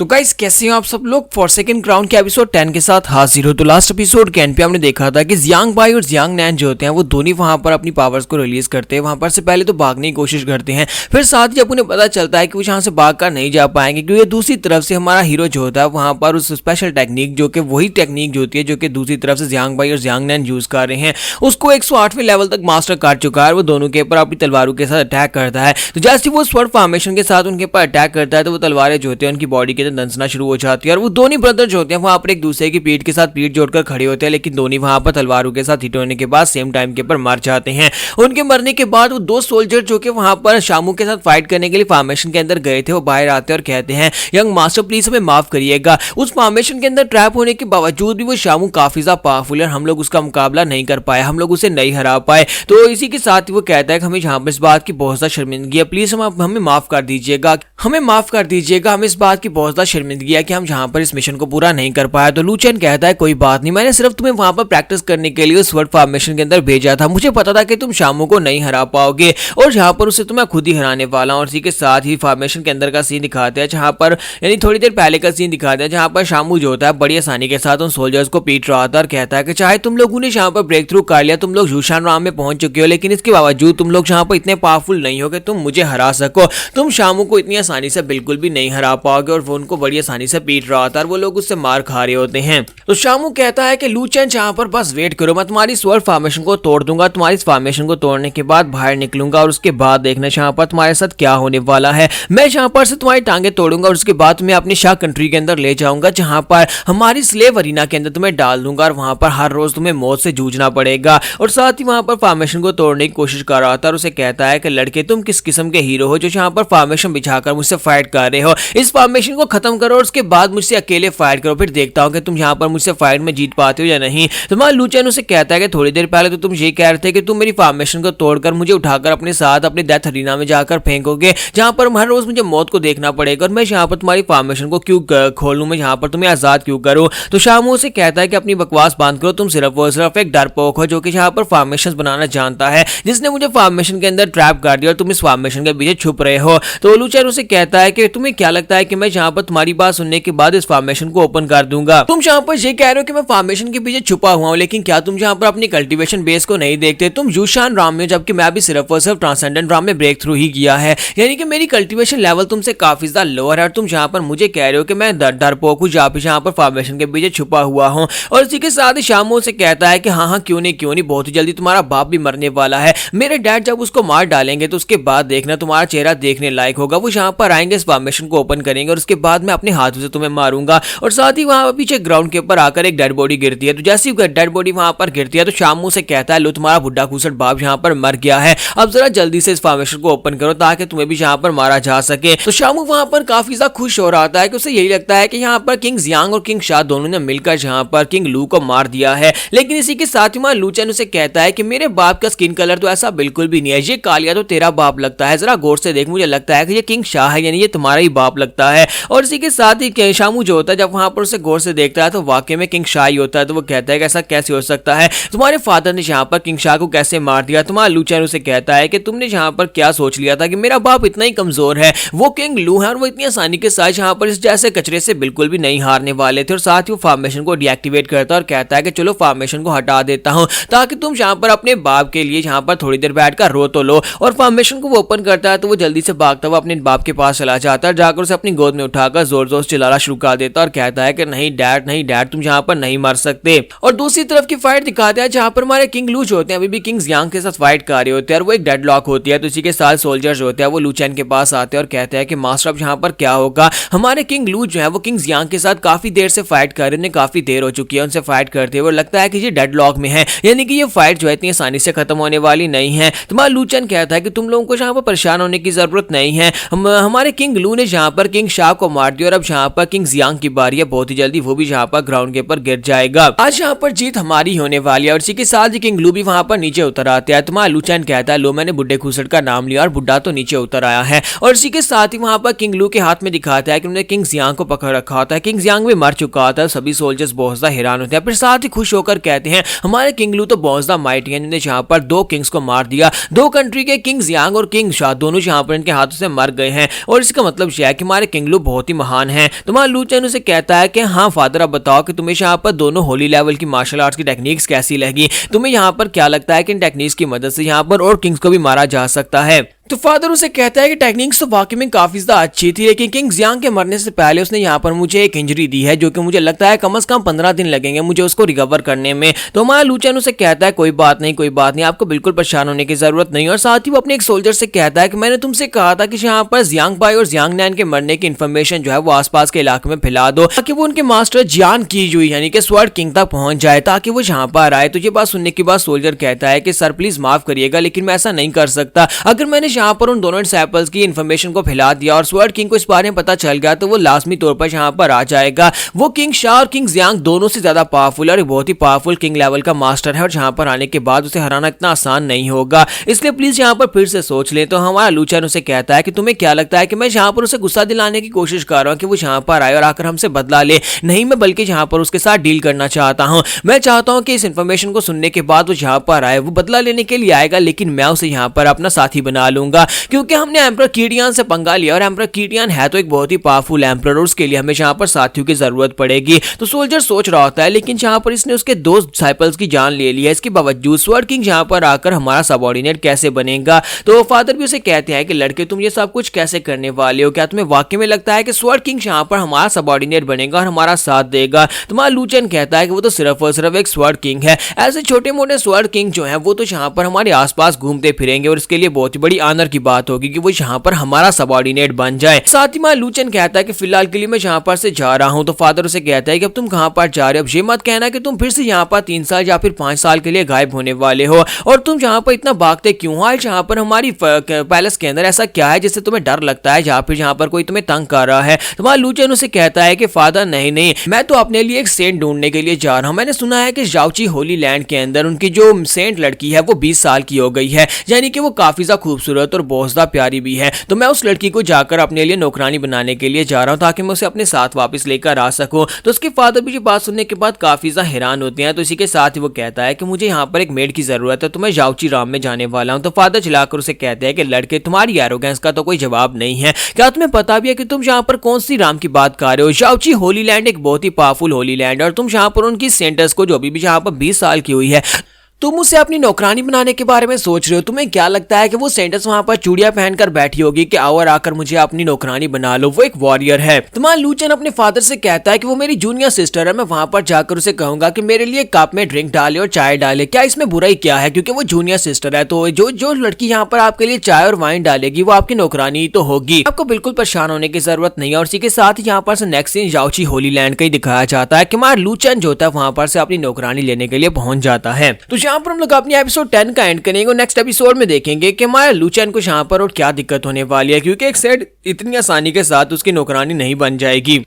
तो गाइस कैसे हो आप सब लोग। फॉरसेकन क्राउन के एपिसोड 10 के साथ हाजिर हो। तो लास्ट एपिसोड के एंड पे हमने देखा था कि जियांग भाई और जियांग नैन जो होते हैं वो दोनों वहां पर अपनी पावर्स को रिलीज करते हैं। वहां पर से पहले तो भागने की कोशिश करते हैं, फिर साथ ही जब उन्हें पता चलता है कि वो यहाँ से भाग कर नहीं जा पाएंगे क्योंकि दूसरी तरफ से हमारा हीरो जो होता है वहां पर उस स्पेशल टेक्निक जो कि वही टेक्निक जो होती है जो कि दूसरी तरफ से जियांग भाई और जियांग नैन यूज कर रहे हैं उसको 108वें लेवल तक मास्टर कर चुका है। वो दोनों के ऊपर अपनी तलवारों के साथ अटैक करता है। तो जैसे वो स्वर्ड फॉर्मेशन के साथ उनके ऊपर अटैक करता है तो वो तलवारें जो होती है उनकी बॉडी के अंदर दंसना शुरू हो जाती है और वो दोनों ब्रदर जो होते हैं वहां पर एक दूसरे की पीठ के साथ पीठ जोड़कर खड़े होते हैं, लेकिन दोनों वहां पर तलवारों के साथ हिट होने के बाद सेम टाइम के ऊपर मर जाते हैं। उनके मरने के बाद वो दो सोल्जर जो कि वहां पर शामू के साथ फाइट करने के लिए फॉर्मेशन के अंदर गए थे वो बाहर आते हैं और कहते हैं यंग मास्टर प्लीज हमें माफ करिएगा। उस फॉर्मेशन के अंदर ट्रैप होने के बावजूद भी वो शामू काफी ज्यादा पावरफुल है, हम लोग उसका मुकाबला नहीं कर पाए, हम लोग उसे नहीं हरा पाए। तो इसी के साथ ही वो कहता है कि हमें यहाँ पर इस बात की बहुत ज्यादा शर्मिंदगी है, प्लीज हमें माफ कर दीजिएगा, हमें माफ कर दीजिएगा, हमें इस बात की बहुत ज्यादा शर्मिंदगी है कि हम यहाँ पर इस मिशन को पूरा नहीं कर पाया। तो लू चेन कहता है कोई बात नहीं, मैंने सिर्फ तुम्हें वहां पर प्रैक्टिस करने के लिए उस वर्ड फॉर्मेशन के अंदर भेजा था, मुझे पता था कि तुम शामू को नहीं हरा पाओगे और यहाँ पर उसे तो मैं खुद ही हराने वाला हूँ। और इसी के साथ ही फॉर्मेशन के अंदर का सीन दिखाते हैं जहाँ पर यानी थोड़ी देर पहले का सीन दिखाते हैं जहाँ पर शामू जो होता है बड़ी आसानी के साथ उन सोल्जर्स को पीट रहा था और कहता है कि चाहे तुम लोगों ने यहाँ पर ब्रेक थ्रू कर लिया, तुम लोग यूशान राम में पहुंच चुके हो, लेकिन इसके बावजूद तुम लोग यहाँ पर इतने पावरफुल नहीं हो कि तुम मुझे हरा सको, तुम शामू को इतनी आसानी से बिल्कुल भी नहीं हरा पाओगे। और वो उनको बड़ी आसानी से पीट रहा था और वो लोग उससे मार खा रहे होते हैं। तो शामू कहता है कि लू चेन यहाँ पर बस वेट करो, मैं तुम्हारी स्वर्ड फॉर्मेशन को तोड़ दूंगा, तुम्हारी इस फॉर्मेशन को तोड़ने के बाद बाहर निकलूंगा और उसके बाद देखना यहाँ पर तुम्हारे साथ क्या होने वाला है। मैं यहाँ पर से तुम्हारी टांगे तोड़ूंगा और उसके बाद तुम्हें अपनी शाह कंट्री के अंदर ले जाऊंगा जहां पर हमारी स्लेव अरीना के अंदर तुम्हें डाल दूंगा और वहां पर हर रोज तुम्हें मौत से जूझना पड़ेगा। और साथ ही वहां पर फॉर्मेशन को तोड़ने की कोशिश कर रहा था और उसे कहता है कि लड़के तुम किस किस्म के हीरो हो जो यहाँ पर फॉर्मेशन बिछाकर मुझसे फाइट कर रहे हो, इस फॉर्मेशन को खत्म करो और उसके बाद मुझसे अकेले फाइट करो, फिर देखता हूँ कि तुम यहाँ पर मुझसे फाइट में जीत पाते हो या नहीं। तो वहां लू चेन उसे कहता है कि थोड़ी देर पहले तो तुम ये कह रहे थे कि तुम मेरी फॉर्मेशन को तोड़कर मुझे उठाकर अपने साथ अपने डेथ अरीना में जाकर फेंकोगे जहां पर हर रोज मुझे मौत को देखना पड़ेगा और मैं यहाँ पर तुम्हारी फॉर्मेशन को क्यों खोलूं, मैं यहाँ पर तुम्हें आजाद क्यों करूं। तो शामू से कहता है कि अपनी बकवास बंद करो, तुम सिर्फ और सिर्फ एक डरपोक हो जो कि यहाँ पर फॉर्मेशन बनाना जानता है, जिसने मुझे फॉर्मेशन के अंदर ट्रैप कर दिया और तुम इस फॉर्मेशन के पीछे छुप रहे हो। तो लू चेन उसे कहता है कि तुम्हें क्या लगता है कि मैं यहाँ पर तुम्हारी बात सुनने के बाद इस फॉर्मेशन को ओपन कर दूंगा, तुम यहाँ पर ये कह रहे हो कि मैं फॉर्मेशन के पीछे छुपा हुआ हूँ, लेकिन क्या तुम यहाँ पर अपनी कल्टीवेशन बेस को नहीं देखते, तुम यूशान राम में, जबकि मैं भी सिर्फ और सिर्फ ट्रांसेंडेंट राम में ब्रेक थ्रू ही किया है, यानी कि मेरी कल्टीवेशन लेवल तुमसे काफी ज्यादा लोअर है और तुम यहाँ पर मुझे कह रहे हो कि मैं डरपोक हूँ यहाँ पर फॉर्मेशन के पीछे छुपा हुआ हूँ। और इसी के साथ ही शामू से कहता है कि हाँ क्यों नहीं, बहुत ही जल्दी तुम्हारा बाप भी मरने वाला है, मेरे डैड जब उसको मार डालेंगे तो उसके बाद देखना तुम्हारा चेहरा देखने लायक होगा, वो यहाँ पर आएंगे इस फॉर्मेशन को ओपन करेंगे और उसके बाद मैं अपने हाथों से तुम्हें मारूंगा। और साथ ही वहां पीछे ग्राउंड के ऊपर आकर एक डेड बॉडी गिरती है। तो जैसी डेड बॉडी वहां पर गिरती है तो शामू से कहता है लो तुम्हारा बुढ़ा खूसट बाप यहाँ पर मर गया है, अब जरा जल्दी से इस फॉर्मेशन को ओपन करो ताकि तुम्हें भी यहाँ पर मारा जा सके। तो शामू वहां पर काफी ज्यादा खुश हो रहा था कि उसे यही लगता है कि यहाँ पर किंग जियांग और किंग शाह दोनों ने मिलकर यहाँ पर किंग लू को मार दिया है। लेकिन इसी के साथ ही लू चेन उसे कहता है कि मेरे बाप का स्किन कलर तो ऐसा बिल्कुल भी नहीं है, ये कालिया तो तेरा बाप लगता है, जरा गौर से देख, मुझे लगता है कि ये किंग शाह है, यानी ये तुम्हारा ही बाप लगता है। और इसी के साथ ही शामू जो होता है जब वहां पर उसे गौर से देखता है तो वाकई में किंग शाह ही होता है। तो वो कहता है कि ऐसा कैसे हो सकता है, तुम्हारे फादर ने यहाँ पर किंग शाह को कैसे मार दिया। तुम्हारा लू चेन उसे कहता है कि तुमने यहाँ पर क्या सोच लिया था कि मेरा बाप इतना ही कमजोर है, वो किंग लू है और वो इतनी आसानी के साथ यहाँ पर इस जैसे कचरे से बिल्कुल भी नहीं हारने वाले थे। और साथ ही वो फॉर्मेशन को डीएक्टिवेट करता है और कहता है कि चलो फॉर्मेशन को हटा देता हूँ ताकि तुम यहाँ पर अपने बाप के लिए यहाँ पर थोड़ी देर बैठकर रो तो लो। और फॉर्मेशन को वो ओपन करता है तो वो जल्दी से भागता हुआ अपने बाप के पास चला जाता है, जाकर उसे अपनी गोद में उठाकर जोर जोर से चिल्लाना शुरू कर देता है और कहता है कि नहीं डैड तुम यहाँ पर नहीं मर सकते। और दूसरी तरफ की फाइट दिखाते हैं जहाँ पर हमारे किंग लू जो होते हैं अभी भी किंग जियांग के साथ फाइट कर रहे होते हैं और वो एक डेडलॉक होती है। तो इसी के साथ सोल्जर्स होते हैं वो लू चेन के पास आते हैं और कहते हैं कि मास्टर अब यहाँ पर क्या होगा। हमारे किंग लू जो है वो किंग जियांग के साथ काफी देर से फाइट कर रहे हैं, काफी देर हो चुकी है उनसे फाइट करते हुए, लगता है कि ये डेडलॉक में है, यानी कि ये फाइट जो है इतनी आसानी से खत्म होने वाली नहीं है। तुम्हारा लू चेन कहता है कि तुम लोगों को यहाँ पर परेशान होने की जरूरत नहीं है, हमारे किंग लू ने यहाँ पर किंग शाह को मार दिया और अब यहाँ पर किंग जियांग की बारी है, बहुत ही जल्दी वो भी यहाँ पर ग्राउंड के ऊपर गिर जाएगा, आज यहाँ पर जीत हमारी होने वाली है। और इसी के साथ ही किंग लू भी वहां पर नीचे उतर आते हैं। तुम्हारा लू चेन कहता है लो मैंने बुढ़े खूसट का नाम लिया और बुढ़ा तो नीचे उतर आया है। और इसी के साथ ही वहां पर किंग लू के हाथ में दिखाता है कि उन्होंने किंग जियांग को पकड़ रखा होता है, किंग जियांग भी मर चुका होता है, सभी सोल्जर्स बहुत ज्यादा हैरान होते हैं, फिर साथ ही खुश होकर कहते हैं हमारे किंग लू तो बहुत ज्यादा माइटी है, जिन्होंने यहाँ पर दो किंग्स को मार दिया, दो कंट्री के किंग जियांग और किंग शाह दोनों यहाँ पर इनके हाथों से मर गए हैं। और इसका मतलब यह है कि हमारे किंग लू बहुत बहुत ही महान है। तो वहाँ लूचन उसे कहता है कि हाँ फादर, अब बताओ कि तुम्हें यहाँ पर दोनों होली लेवल की मार्शल आर्ट्स की टेक्निक्स कैसी लगी, तुम्हें यहाँ पर क्या लगता है कि इन टेक्निक्स की मदद से यहाँ पर और किंग्स को भी मारा जा सकता है। तो फादर उसे कहता है कि टेक्निक्स तो वाकई में काफी ज्यादा अच्छी थी, लेकिन किंग जियांग के मरने से पहले उसने यहाँ पर मुझे एक इंजरी दी है जो कि मुझे लगता है कम से कम 15 दिन लगेंगे मुझे उसको रिकवर करने में। तो हमारा लूचन उसे कहता है कोई बात नहीं, आपको बिल्कुल परेशान होने की जरूरत नहीं। और साथ ही वो अपने एक सोल्जर से कहता है कि मैंने तुमसे कहा था कि यहाँ पर जियांग भाई और जियांग नैन के मरने की इन्फॉर्मेशन जो है वो आसपास के इलाके में फैला दो, ताकि वो उनके मास्टर जियान कीजुई यानी कि स्वर्ड किंग तक पहुंच जाए, ताकि वो यहाँ पर आए। तो ये बात सुनने के बाद सोल्जर कहता है कि सर प्लीज माफ करिएगा, लेकिन मैं ऐसा नहीं कर सकता। अगर मैंने यहाँ पर उन दोनों डिसाइपल्स की इन्फॉर्मेशन को फैला दिया और स्वर्ड किंग को इस बारे में पता चल गया, तो वो लाजमी तौर पर यहाँ पर आ जाएगा। वो किंग शाह और किंग जियांग दोनों से ज्यादा पावरफुल और बहुत ही पावरफुल किंग लेवल का मास्टर है, और यहाँ पर आने के बाद उसे हराना इतना आसान नहीं होगा, इसलिए प्लीज यहाँ पर फिर से सोच ले। तो हमारा लूचन उसे कहता है कि तुम्हें क्या लगता है कि मैं यहाँ पर उसे गुस्सा दिलाने की कोशिश कर रहा हूँ कि वो यहाँ पर आए और आकर हमसे बदला ले? नहीं, मैं बल्कि यहाँ पर उसके साथ डील करना चाहता हूँ। मैं चाहता हूँ कि इस इन्फॉर्मेशन को सुनने के बाद वो यहाँ पर आए, वो बदला लेने के लिए आएगा, लेकिन मैं उसे यहाँ पर अपना साथी बना लूंगा, क्योंकि हमने एम्परर कीडियन से पंगा लिया और एम्परर कीडियन है तो एक बहुत ही पावरफुल एम्परर, और उसके लिए हमें यहाँ पर साथियों की जरूरत पड़ेगी। तो सोल्जर सोच रहा होता है, लेकिन यहाँ पर इसने उसके दो डिसाइपल्स की जान ले ली है, इसके बावजूद स्वर्ड किंग यहाँ पर आकर हमारा सबऑर्डिनेट कैसे बनेगा? तो फादर भी उसे कहते हैं कि लड़के तुम ये सब कुछ कैसे करने वाले हो? क्या तुम्हें वाकई में लगता है कि स्वर्ड किंग यहाँ पर हमारा सबऑर्डिनेट बनेगा और हमारा साथ देगा? तुम्हारा लूचन कहता है कि वो तो सिर्फ और सिर्फ एक स्वर्ड किंग है, ऐसे छोटे मोटे स्वर्ड किंग जो है वो तो यहाँ पर हमारे आसपास घूमते फिरेंगे, और इसके लिए बहुत ही बड़ी ऑनर की बात होगी कि वो यहाँ पर हमारा सबऑर्डिनेट बन जाए। साथ ही लूचन कहता है कि फिलहाल के लिए मैं यहाँ पर से जा रहा हूँ। तो फादर उसे कहता है कि अब तुम कहाँ पर जा रहे हो? अब ये मत कहना कि तुम फिर से यहाँ पर 3 साल या फिर 5 साल के लिए गायब होने वाले हो, और तुम यहाँ पर इतना भागते क्यों हो? आज यहाँ पर हमारी पैलेस के अंदर ऐसा क्या है जिससे तुम्हें डर लगता है, या फिर यहाँ पर कोई तुम्हें तंग कर रहा है? तुम्हारा लूचन उसे कहता है कि फादर नहीं, मैं तो अपने लिए एक सेंट ढूंढने के लिए जा रहा हूँ। मैंने सुना है कि जाओची होली लैंड के अंदर उनकी जो सेंट लड़की है वो 20 साल की हो गई है, यानी कि वो काफी ज्यादा खूबसूरत और बहुत ज्यादा प्यारी भी है। तो मैं उस लड़की को जाकर अपने लिए नौकरानी बनाने के लिए जा रहा हूँ, ताकि मैं उसे अपने साथ वापस लेकर आ सकूं। तो उसके फादर भी ये बात सुनने के बाद काफी ज्यादा हैरान होते हैं। तो इसी के साथ ही वो कहता है कि मुझे यहाँ पर एक मेड की जरूरत है, तो मैं जाओची राम में जाने वाला हूँ। तो फादर चिल्लाकर उसे कहते हैं कि लड़के तुम्हारी एरोगेंस का तो कोई जवाब नहीं है, क्या तुम्हें पता भी है कि तुम यहाँ पर कौन सी राम की बात कर रहे हो? जाओची होली लैंड एक बहुत ही पावरफुल होली लैंड है, और तुम यहाँ पर उनकी सेंटर्स को जो अभी भी यहाँ पर 20 साल की हुई है, तुम उसे अपनी नौकरानी बनाने के बारे में सोच रहे हो? तुम्हें क्या लगता है कि वो सेंटर्स वहां पर चूड़ियां पहनकर बैठी होगी कि आओ और आकर मुझे अपनी नौकरानी बना लो? वो एक वॉरियर है। तुम्हारा लूचन अपने फादर से कहता है कि वो मेरी जूनियर सिस्टर है, मैं वहां पर जाकर उसे कहूंगा कि मेरे लिए कप में ड्रिंक डाले और चाय डाले, क्या इसमें बुराई क्या है? क्योंकि वो जूनियर सिस्टर है, तो जो लड़की यहाँ पर आपके लिए चाय और वाइन डालेगी वो आपकी नौकरानी तो होगी। आपको बिल्कुल परेशान होने की जरूरत नहीं है। और इसी के साथ ही यहाँ पर नेक्स्ट सीन जाओची होली लैंड का ही दिखाया जाता है कि हमारा लूचन जो होता है वहां पर से अपनी नौकरानी लेने के लिए पहुंच जाता है। तो यहाँ पर हम लोग अपनी एपिसोड 10 का एंड करेंगे, और नेक्स्ट एपिसोड में देखेंगे कि हमारा लूचन को यहाँ पर और क्या दिक्कत होने वाली है, क्योंकि एक सेट इतनी आसानी के साथ उसकी नौकरानी नहीं बन जाएगी।